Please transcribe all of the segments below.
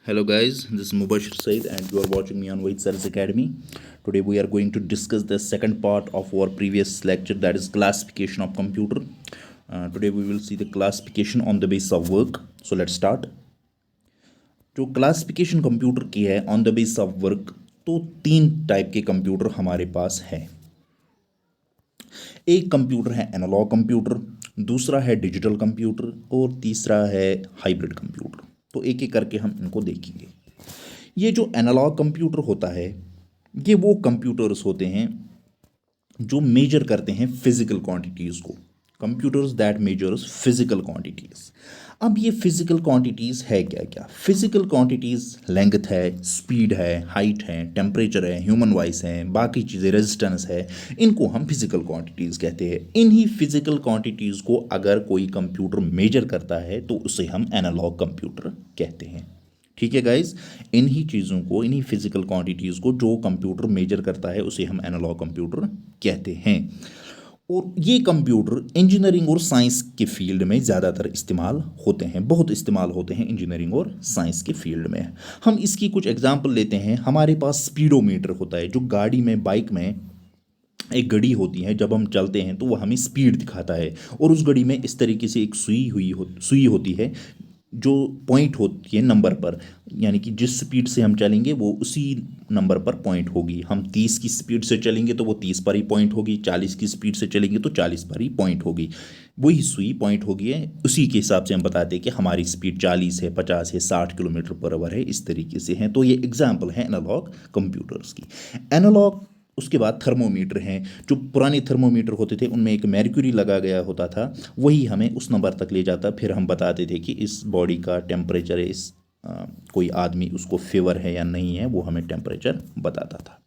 Hello guys, this is Mubashir Said and you are watching me on White Cells Academy. Today we are going to discuss the second part of our previous lecture, that is classification of computer. Today we will see the classification on the basis of work. So let's start. जो classification computer की है on the basis of work, तो तीन type के computer हमारे पास है। एक computer है एनालॉग कंप्यूटर, दूसरा है डिजिटल कंप्यूटर और तीसरा है हाइब्रिड कंप्यूटर। तो एक एक करके हम इनको देखेंगे। ये जो एनालॉग कंप्यूटर होता है, ये वो कंप्यूटर्स होते हैं जो मेजर करते हैं फिजिकल क्वांटिटीज़ को। Computers that measures physical quantities. अब ये फिजिकल क्वांटिटीज़ है क्या क्या? फिजिकल क्वांटिटीज़ लेंथ है, स्पीड है, हाइट है, टेम्परेचर है, ह्यूमन वॉइस है, बाकी चीज़ें, रेजिस्टेंस है, इनको हम फिजिकल क्वांटिटीज़ कहते हैं। इन्हीं फिजिकल क्वांटिटीज़ को अगर कोई कंप्यूटर मेजर करता है तो उसे हम एनालॉग कंप्यूटर कहते हैं। ठीक है गाइज, इन्हीं चीज़ों को, इन्हीं फिजिकल क्वांटिटीज़ को जो कंप्यूटर मेजर करता है उसे हम एनालॉग कंप्यूटर कहते हैं। और ये कंप्यूटर इंजीनियरिंग और साइंस के फील्ड में ज़्यादातर इस्तेमाल होते हैं, बहुत इस्तेमाल होते हैं इंजीनियरिंग और साइंस के फील्ड में। हम इसकी कुछ एग्जांपल लेते हैं। हमारे पास स्पीडोमीटर होता है, जो गाड़ी में, बाइक में एक घड़ी होती है, जब हम चलते हैं तो वह हमें स्पीड दिखाता है। और उस घड़ी में इस तरीके से एक सुई होती है जो पॉइंट होती है नंबर पर, यानी कि जिस स्पीड से हम चलेंगे वो उसी नंबर पर पॉइंट होगी। हम 30 की स्पीड से चलेंगे तो वो 30 पर ही पॉइंट होगी, 40 की स्पीड से चलेंगे तो 40 पर ही पॉइंट होगी। वही सुई पॉइंट होगी है, उसी के हिसाब से हम बताते हैं कि हमारी स्पीड 40 है, 50 है, 60 किलोमीटर पर आवर है, इस तरीके से है। तो ये एग्जाम्पल है एनालॉग कंप्यूटर्स की। एनालॉग, उसके बाद थर्मोमीटर हैं। जो पुराने थर्मोमीटर होते थे उनमें एक mercury लगा गया होता था, वही हमें उस नंबर तक ले जाता। फिर हम बताते थे कि इस बॉडी का टेम्परेचर है, इस कोई आदमी, उसको फीवर है या नहीं है, वो हमें टेम्परेचर बताता था।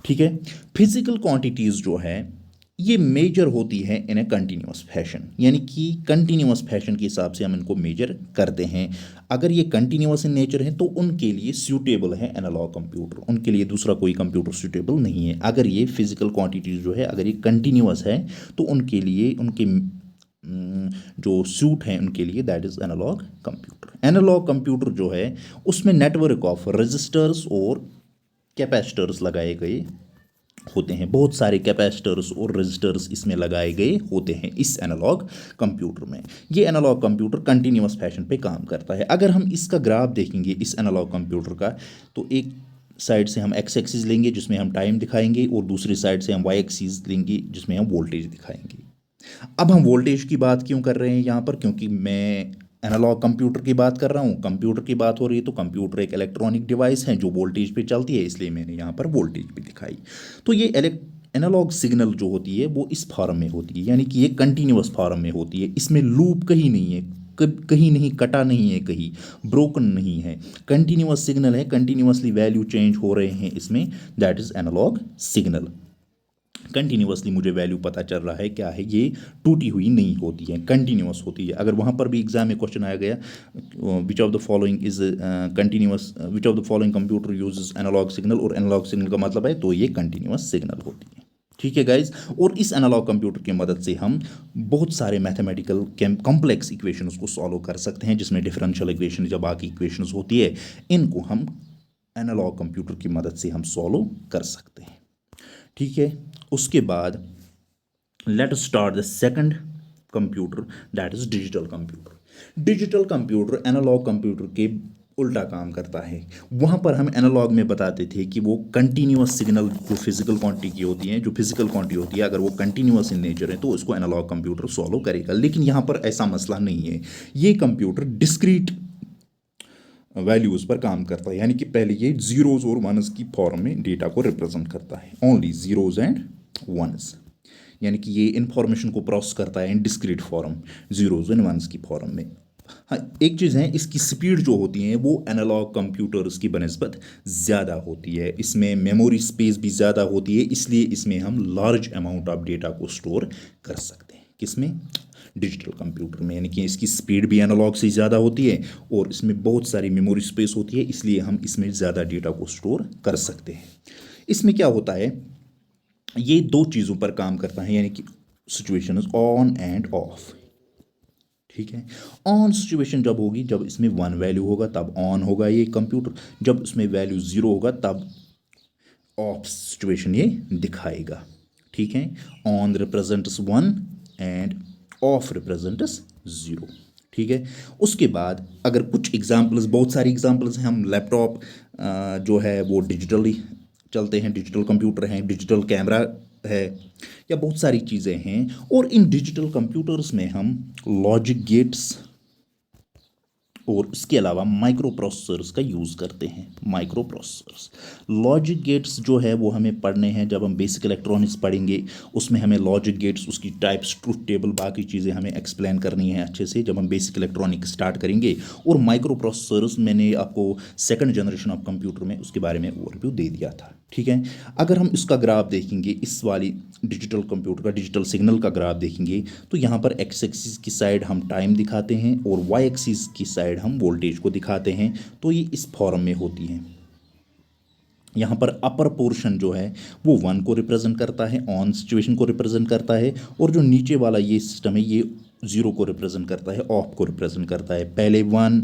ठीक है। फिजिकल क्वांटिटीज़ जो है ये मेजर होती है इन ए कंटिन्यूस फैशन, यानी कि कंटिन्यूस फैशन के हिसाब से हम इनको मेजर करते हैं। अगर ये कंटिन्यूस इन नेचर है तो उनके लिए सूटेबल है एनालॉग कंप्यूटर, उनके लिए दूसरा कोई कंप्यूटर सूटेबल नहीं है। अगर ये फिजिकल क्वांटिटीज़ जो है अगर ये कंटिन्यूस है तो उनके लिए, उनके जो सूट हैं उनके लिए, that is analog computer. Analog computer जो है उसमें नेटवर्क ऑफ रजिस्टर्स और कैपेसिटर्स लगाए गए होते हैं। बहुत सारे कैपेसिटर्स और रजिस्टर्स इसमें लगाए गए होते हैं इस एनालॉग कंप्यूटर में। ये एनालॉग कंप्यूटर कंटिन्यूस फैशन पे काम करता है। अगर हम इसका ग्राफ देखेंगे इस एनालॉग कंप्यूटर का, तो एक साइड से हम एक्स एक्सिस लेंगे जिसमें हम टाइम दिखाएंगे और दूसरी साइड से हम वाई एक्सिस लेंगे जिसमें हम वोल्टेज दिखाएंगे। अब हम वोल्टेज की बात क्यों कर रहे हैं यहाँ पर? क्योंकि मैं एनालॉग कंप्यूटर की बात कर रहा हूँ, कंप्यूटर की बात हो रही है, तो कंप्यूटर एक इलेक्ट्रॉनिक डिवाइस है जो वोल्टेज पे चलती है, इसलिए मैंने यहाँ पर वोल्टेज भी दिखाई। तो ये एनालॉग सिग्नल जो होती है वो इस फॉर्म में होती है, यानी कि ये कंटिन्यूस फॉर्म में होती है। इसमें लूप कहीं नहीं है, कहीं नहीं कटा नहीं है, कहीं ब्रोकन नहीं है। कंटिन्यूस सिग्नल है, कंटिन्यूसली वैल्यू चेंज हो रहे हैं इसमें, that is analog signal. Continuously मुझे वैल्यू पता चल रहा है क्या है, ये टूटी हुई नहीं होती है, कंटिन्यूस होती है। अगर वहाँ पर भी एग्जाम में क्वेश्चन आया गया, which of the following is continuous, which of the following computer uses analog signal, और एनालॉग सिग्नल का मतलब है, तो ये कंटिन्यूस सिग्नल होती है। ठीक है गाइज। और इस एनालॉग कंप्यूटर की मदद से हम बहुत सारे मैथमेटिकल कॉम्प्लेक्स इक्वेशंस को सॉल्व कर सकते हैं, जिसमें डिफरेंशियल इक्वेशन या बाकी इक्वेशंस होती है, इनको हम एनालॉग कंप्यूटर की मदद से हम सॉल्व कर सकते हैं। ठीक है। उसके बाद let us start the second computer, that is digital computer. Digital computer analog computer के उल्टा काम करता है। वहाँ पर हम एनालॉग में बताते थे कि वो कंटिन्यूस सिग्नल जो फिजिकल क्वांटिटी की होती है, जो फिजिकल क्वांटिटी होती है, अगर वो कंटिन्यूस इन नेचर है तो उसको एनालॉग कंप्यूटर सॉल्व करेगा। लेकिन यहाँ पर ऐसा मसला नहीं है, ये कंप्यूटर डिस्क्रीट वैल्यूज़ पर काम करता है, यानी कि पहले ये जीरोज़ और वंस की फॉर्म में डेटा को रिप्रेजेंट करता है, ओनली जीरोज़ एंड वंस, यानी कि ये इन्फॉर्मेशन को प्रोसेस करता है in discrete form, zeros and ones की फॉर्म में। हाँ, एक चीज़ है, इसकी स्पीड जो होती है वो एनालॉग कंप्यूटर्स की बनस्बत ज़्यादा होती है। इसमें मेमोरी स्पेस भी ज़्यादा होती है, इसलिए इसमें हम लार्ज अमाउंट ऑफ डेटा को स्टोर कर सकते हैं। किसमें? डिजिटल कंप्यूटर में। यानी कि इसकी स्पीड भी एनालॉग से ज़्यादा होती है और इसमें बहुत सारी मेमोरी स्पेस होती है, इसलिए हम इसमें ज़्यादा डेटा को स्टोर कर सकते हैं। इसमें क्या होता है, ये दो चीज़ों पर काम करता है, यानी कि situation is on end of. ठीक है। ऑन सिचुएशन जब होगी, जब इसमें 1 वैल्यू होगा तब ऑन होगा ये कंप्यूटर, जब इसमें वैल्यू 0 होगा तब ऑफ सिचुएशन ये दिखाएगा। ठीक है। On represents 1 end of represents 0। ठीक है। उसके बाद अगर कुछ एग्जांपल्स, बहुत सारी एग्जांपल्स हैं, हम लैपटॉप जो है वो डिजिटली चलते हैं, डिजिटल कंप्यूटर हैं, डिजिटल कैमरा है, या बहुत सारी चीज़ें हैं। और इन डिजिटल कंप्यूटर्स में हम लॉजिक गेट्स और इसके अलावा माइक्रो प्रोसेसर्स का यूज़ करते हैं। माइक्रो प्रोसेसर्स, लॉजिक गेट्स जो है वो हमें पढ़ने हैं जब हम बेसिक इलेक्ट्रॉनिक्स पढ़ेंगे, उसमें हमें लॉजिक गेट्स, उसकी टाइप्स, ट्रुथ टेबल, बाकी चीज़ें हमें एक्सप्लेन करनी है अच्छे से जब हम बेसिक इलेक्ट्रॉनिक्स स्टार्ट करेंगे। और माइक्रो प्रोसेसर्स मैंने आपको सेकंड जनरेशन ऑफ कंप्यूटर में उसके बारे में ओवरव्यू दे दिया था। ठीक है। अगर हम इसका ग्राफ देखेंगे, इस वाली डिजिटल कंप्यूटर का डिजिटल सिग्नल का ग्राफ देखेंगे, तो यहाँ पर एक्स एक्सिस की साइड हम टाइम दिखाते हैं और वाई एक्सिस की साइड हम वोल्टेज को दिखाते हैं। तो ये इस फॉर्म में होती हैं। यहाँ पर अपर पोर्शन जो है वो 1 को रिप्रेजेंट करता है, ऑन सिचुएशन को रिप्रेजेंट करता है, और जो नीचे वाला ये सिस्टम है ये 0 को रिप्रेजेंट करता है, ऑफ को रिप्रेजेंट करता है। पहले 1,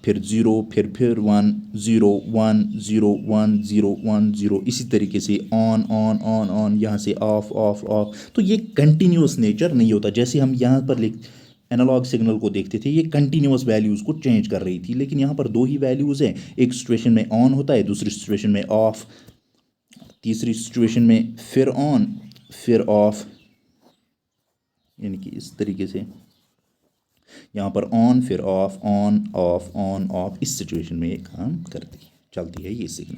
फिर 0, फिर 1, 0, 1, 0, 1, 0, 1, 0, इसी तरीके से ऑन ऑन ऑन ऑन, यहाँ से ऑफ ऑफ ऑफ। तो ये कंटिन्यूस नेचर नहीं होता। जैसे हम यहाँ पर एनालॉग सिग्नल को देखते थे, ये कंटिन्यूस वैल्यूज़ को चेंज कर रही थी, लेकिन यहाँ पर 2 ही वैल्यूज़ हैं। एक सिचुएशन में ऑन होता है, दूसरी सिचुएशन में ऑफ, तीसरी सिचुएशन में फिर ऑन फिर ऑफ, यानी कि इस तरीके से यहाँ पर ऑन फिर ऑफ, ऑन ऑफ, इस सिचुएशन में ये काम करती है, चलती है ये सिग्नल।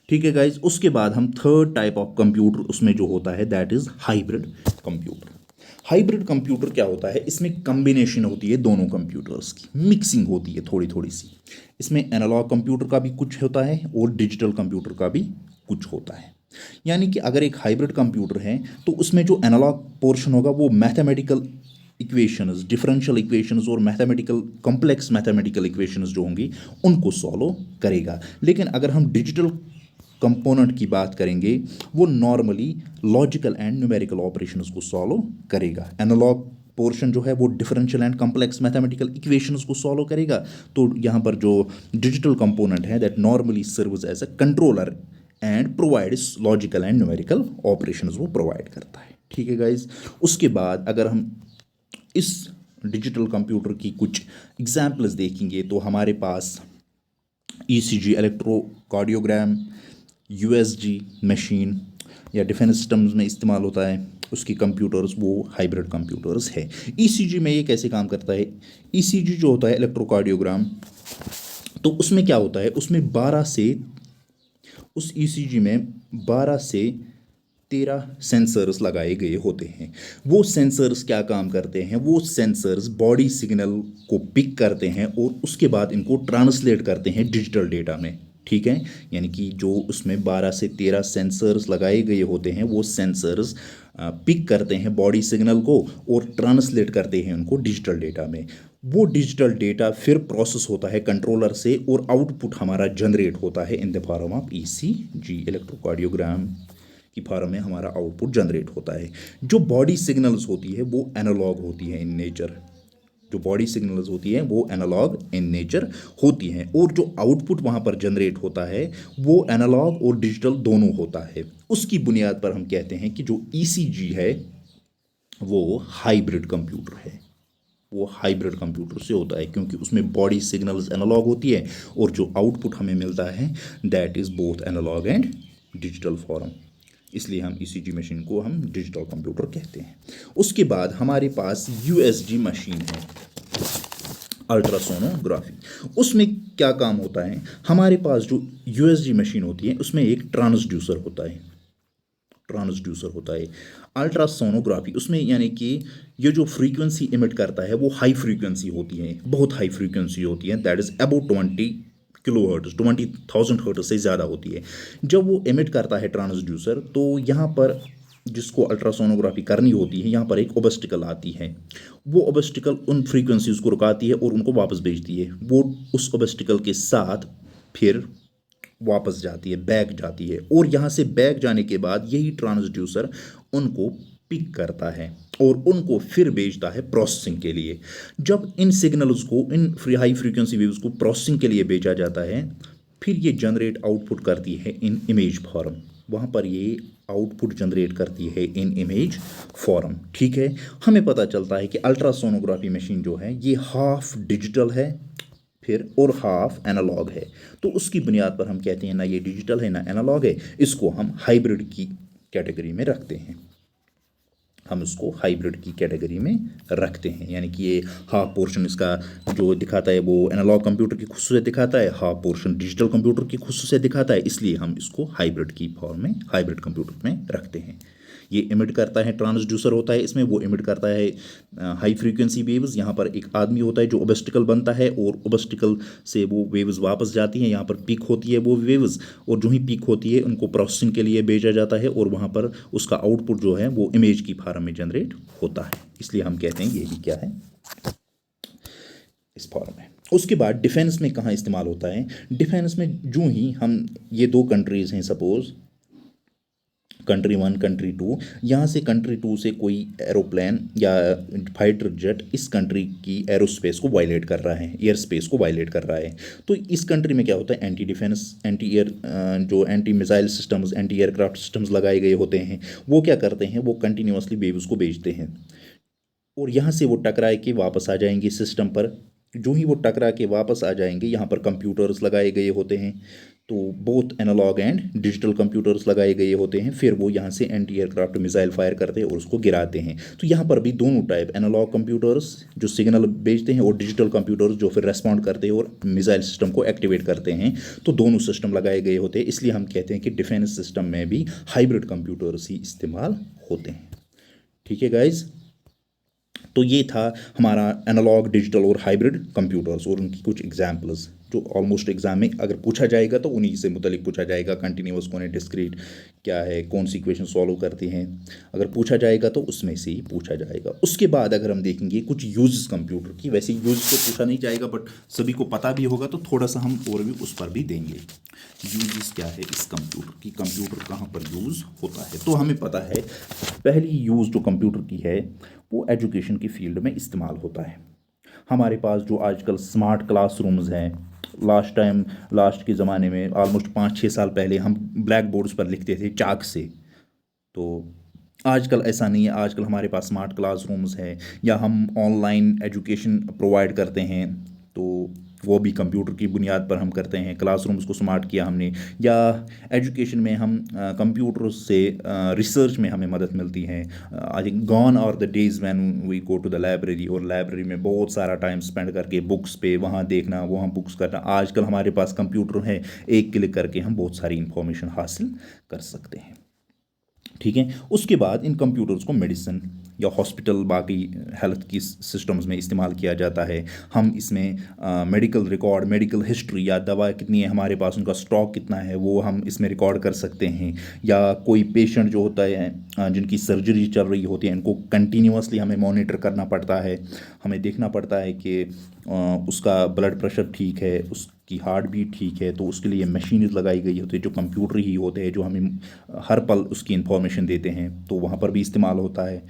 ठीक है गाइज। उसके बाद हम थर्ड टाइप ऑफ कंप्यूटर उसमें जो होता है that is hybrid computer. Hybrid computer क्या होता है, इसमें कम्बिनेशन होती है दोनों कंप्यूटर्स की, मिक्सिंग होती है थोड़ी थोड़ी सी। इसमें एनालॉग कंप्यूटर का भी कुछ होता है और डिजिटल कंप्यूटर का भी कुछ होता है। यानी कि अगर एक हाइब्रिड कंप्यूटर है तो उसमें जो एनालॉग पोर्शन होगा वो मैथमेटिकल इक्वेशंस, डिफरेंशियल इक्वेशंस और मैथमेटिकल कॉम्प्लेक्स मैथमेटिकल इक्वेशंस जो होंगी उनको सॉल्व करेगा। लेकिन अगर हम डिजिटल कंपोनेंट की बात करेंगे, वो normally logical and numerical operations को सॉल्व करेगा। एनालॉग पोर्शन जो है वो differential and complex mathematical equations को सॉल्व करेगा। तो यहाँ पर जो डिजिटल कंपोनेंट है that normally serves as a controller and provides logical and numerical operations वो प्रोवाइड करता है। ठीक है गाइज। उसके बाद अगर हम इस डिजिटल कंप्यूटर की कुछ एग्जाम्पल्स देखेंगे तो हमारे पास ईसीजी, इलेक्ट्रोकार्डियोग्राम, यूएसजी मशीन या डिफेंस सिस्टम्स में इस्तेमाल होता है, उसकी कंप्यूटर्स वो हाइब्रिड कंप्यूटर्स है। ईसीजी में ये कैसे काम करता है, ईसीजी जो होता है इलेक्ट्रोकार्डियोग्राम, तो उसमें क्या होता है, उसमें 12 से, उस ईसीजी में 12 से 13 सेंसर्स लगाए गए होते हैं। वो सेंसर्स क्या काम करते हैं, वो सेंसर्स बॉडी सिग्नल को पिक करते हैं और उसके बाद इनको ट्रांसलेट करते हैं डिजिटल डेटा में। ठीक है। यानी कि जो उसमें 12 से 13 सेंसर्स लगाए गए होते हैं, वो सेंसर्स पिक करते हैं बॉडी सिग्नल को और ट्रांसलेट करते हैं उनको डिजिटल डेटा में। वो डिजिटल डेटा फिर प्रोसेस होता है कंट्रोलर से और आउटपुट हमारा जनरेट होता है in the form of ECG, electrocardiogram की फॉर्म में हमारा आउटपुट जनरेट होता है। जो बॉडी सिग्नल्स होती है वो एनालॉग होती है इन नेचर, जो बॉडी सिग्नल्स होती हैं वो एनालॉग इन नेचर होती हैं, और जो आउटपुट वहाँ पर जनरेट होता है वो एनालॉग और डिजिटल दोनों होता है। उसकी बुनियाद पर हम कहते हैं कि जो ईसीजी है वो हाइब्रिड कंप्यूटर है। वो हाइब्रिड कंप्यूटर से होता है क्योंकि उसमें बॉडी सिग्नल्स एनालॉग होती है और जो आउटपुट हमें मिलता है that is both analog and digital form. इसलिए हम ईसीजी मशीन को हम डिजिटल कंप्यूटर कहते हैं। उसके बाद हमारे पास यूएसजी मशीन है, अल्ट्रासोनोग्राफी। उसमें क्या काम होता है, हमारे पास जो यूएसजी मशीन होती है उसमें एक ट्रांसड्यूसर होता है, ट्रांसड्यूसर होता है। अल्ट्रासोनोग्राफी उसमें यानी कि ये जो फ्रीक्वेंसी इमिट करता है वो हाई फ्रीक्वेंसी होती है, बहुत हाई फ्रीक्वेंसी होती है, that is about 20 kilo hertz, 20,000 hertz से ज़्यादा होती है। जब वो एमिट करता है ट्रांसड्यूसर, तो यहाँ पर जिसको अल्ट्रासोनोग्राफी करनी होती है यहाँ पर एक ऑब्स्टिकल आती है। वो ऑब्स्टिकल उन फ्रीक्वेंसीज को रुकाती है और उनको वापस भेजती है। वो उस ऑब्स्टिकल के साथ फिर वापस जाती है, बैक जाती है, और यहाँ से बैक जाने के बाद यही ट्रांसड्यूसर उनको पिक करता है और उनको फिर भेजता है प्रोसेसिंग के लिए। जब इन सिग्नल्स को, इन हाई फ्रीक्वेंसी वेव्स को प्रोसेसिंग के लिए भेजा जाता है, फिर ये जनरेट आउटपुट करती है इन इमेज फॉर्म। वहाँ पर ये आउटपुट जनरेट करती है इन इमेज फॉर्म। ठीक है, हमें पता चलता है कि अल्ट्रासोनोग्राफी मशीन जो है ये हाफ डिजिटल है फिर और हाफ एनालॉग है। तो उसकी बुनियाद पर हम कहते हैं ना ये डिजिटल है ना एनालॉग है, इसको हम हाइब्रिड की कैटेगरी में रखते हैं। हम इसको हाइब्रिड की कैटेगरी में रखते हैं, यानी कि ये हाफ पोर्शन इसका जो दिखाता है वो एनालॉग कंप्यूटर की खुसूसियत दिखाता है, हाफ पोर्शन डिजिटल कंप्यूटर की खुसूसियत दिखाता है, इसलिए हम इसको हाइब्रिड की फॉर्म में, हाइब्रिड कंप्यूटर में रखते हैं। ये इमिट करता है, ट्रांसड्यूसर होता है इसमें, वो इमिट करता है हाई फ्रीक्वेंसी वेव्स। यहाँ पर एक आदमी होता है जो ओबस्टिकल बनता है और ओबस्टिकल से वो वेव्स वापस जाती हैं, यहाँ पर पीक होती है वो वेव्स, और जो ही पीक होती है उनको प्रोसेसिंग के लिए भेजा जाता है और वहाँ पर उसका आउटपुट जो है वो इमेज की फॉर्म में जनरेट होता है। इसलिए हम कहते हैं ये भी क्या है, इस फॉर्म में। उसके बाद डिफेंस में कहाँ इस्तेमाल होता है? डिफेंस में जो ही हम, ये दो कंट्रीज़ हैं सपोज़, कंट्री 1 कंट्री 2, यहाँ से कंट्री 2 से कोई एरोप्लेन या फाइटर जेट इस कंट्री की एरोस्पेस को वायलेट कर रहा है, एयर स्पेस को वायलेट कर रहा है, तो इस कंट्री में क्या होता है, एंटी डिफेंस, एंटी एयर, जो anti missile systems, anti aircraft systems लगाए गए होते हैं। वो क्या करते हैं, वो कंटिन्यूसली वेव्स को भेजते हैं और यहाँ से वो टकराए के वापस आ जाएंगे सिस्टम पर। जो ही वो टकरा के वापस आ जाएंगे, यहाँ पर कंप्यूटर्स लगाए गए होते हैं, तो both analog and digital computers लगाए गए होते हैं। फिर वो यहाँ से एंटी एयरक्राफ्ट मिसाइल फायर करते हैं और उसको गिराते हैं। तो यहाँ पर भी दोनों टाइप, एनालॉग कंप्यूटर्स जो सिग्नल भेजते हैं और डिजिटल कंप्यूटर्स जो फिर रेस्पॉन्ड करते हैं और मिसाइल सिस्टम को एक्टिवेट करते हैं, तो दोनों सिस्टम लगाए गए होते हैं। इसलिए हम कहते हैं कि डिफेंस सिस्टम में भी हाइब्रिड कंप्यूटर्स ही इस्तेमाल होते हैं। ठीक है गाइज, तो ये था हमारा एनालॉग, डिजिटल और हाइब्रिड कंप्यूटर्स और उनकी कुछ एग्जांपल्स, जो ऑलमोस्ट एग्जाम में अगर पूछा जाएगा तो उन्हीं से मुतालिक पूछा जाएगा। कंटिन्यूअस कौन है, डिस्क्रीट क्या है, कौन सी इक्वेशन सॉल्व करती हैं, अगर पूछा जाएगा तो उसमें से ही पूछा जाएगा। उसके बाद अगर हम देखेंगे कुछ यूजेस कंप्यूटर की, वैसे यूज तो पूछा नहीं जाएगा बट सभी को पता भी होगा, तो थोड़ा सा हम और भी उस पर भी देंगे। यूजेस क्या है इस कंप्यूटर की, कंप्यूटर कहाँ पर यूज़ होता है। तो हमें पता है पहली यूज़ जो कंप्यूटर की है वो एजुकेशन की फील्ड में इस्तेमाल होता है। हमारे पास जो आजकल स्मार्ट क्लासरूम्स हैं, लास्ट के ज़माने में ऑलमोस्ट 5-6 साल पहले हम ब्लैक बोर्ड्स पर लिखते थे चाक से, तो आजकल ऐसा नहीं है। आजकल हमारे पास स्मार्ट क्लासरूम्स हैं, या हम ऑनलाइन एजुकेशन प्रोवाइड करते हैं, तो वो भी कंप्यूटर की बुनियाद पर हम करते हैं। क्लासरूम्स को स्मार्ट किया हमने, या एजुकेशन में हम कंप्यूटर से रिसर्च में हमें मदद मिलती है। I think gone are the days when we go to the library, और लाइब्रेरी में बहुत सारा टाइम स्पेंड करके बुक्स पे वहाँ देखना, वहाँ बुक्स करना। आजकल हमारे पास कंप्यूटर है, एक क्लिक करके हम बहुत सारी इंफॉर्मेशन हासिल कर सकते हैं। ठीक है, उसके बाद इन कंप्यूटर्स को मेडिसिन या हॉस्पिटल, बाकी हेल्थ की सिस्टम्स में इस्तेमाल किया जाता है। हम इसमें मेडिकल रिकॉर्ड, मेडिकल हिस्ट्री, या दवा कितनी है हमारे पास, उनका स्टॉक कितना है, वो हम इसमें रिकॉर्ड कर सकते हैं। या कोई पेशेंट जो होता है जिनकी सर्जरी चल रही होती है, इनको कंटिन्यूसली हमें मॉनिटर करना पड़ता है। हमें देखना पड़ता है कि उसका ब्लड प्रेशर ठीक है, उसकी हार्ट बीट ठीक है, तो उसके लिए मशीन लगाई गई होती है जो कंप्यूटर ही होते हैं, जो हमें हर पल उसकी इन्फॉर्मेशन देते हैं। तो वहाँ पर भी इस्तेमाल होता है।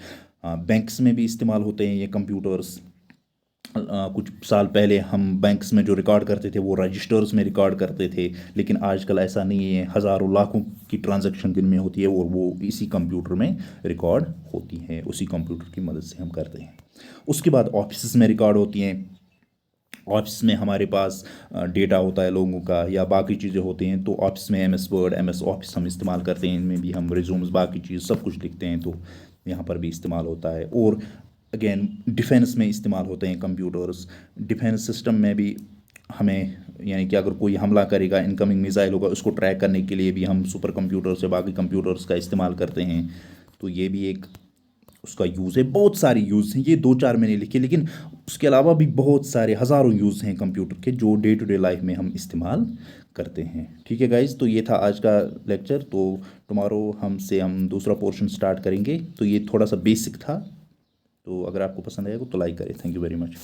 बैंक्स में भी इस्तेमाल होते हैं ये कंप्यूटर्स। कुछ साल पहले हम बैंक्स में जो रिकॉर्ड करते थे वो रजिस्टर्स में रिकॉर्ड करते थे, लेकिन आजकल ऐसा नहीं है। हज़ारों लाखों की ट्रांजैक्शन दिन में होती है और वो इसी कंप्यूटर में रिकॉर्ड होती हैं, उसी कंप्यूटर की मदद से हम करते हैं। उसके बाद ऑफिस में रिकॉर्ड होती हैं। ऑफिस में हमारे पास डेटा होता है लोगों का, या बाकी चीज़ें होती हैं, तो ऑफिस में MS वर्ड, MS ऑफिस हम इस्तेमाल करते हैं। इनमें भी हम रिज्यूम्स, बाकी चीज़ सब कुछ लिखते हैं, तो यहाँ पर भी इस्तेमाल होता है। और अगेन डिफेंस में इस्तेमाल होते हैं कंप्यूटर्स। डिफेंस सिस्टम में भी हमें, यानी कि अगर कोई हमला करेगा, इनकमिंग मिसाइल होगा, उसको ट्रैक करने के लिए भी हम सुपर कंप्यूटर्स या बाकी कंप्यूटर्स का इस्तेमाल करते हैं। तो ये भी एक उसका यूज़ है। बहुत सारी यूज़ हैं, ये 2-4 मैंने लिखे, लेकिन उसके अलावा भी बहुत सारे हज़ारों यूज़ हैं कंप्यूटर के जो डे टू डे लाइफ में हम इस्तेमाल करते हैं। ठीक है गाइज, तो ये था आज का लेक्चर। तो टुमारो हम दूसरा पोर्शन स्टार्ट करेंगे। तो ये थोड़ा सा बेसिक था, तो अगर आपको पसंद आएगा तो लाइक करें। Thank you very much.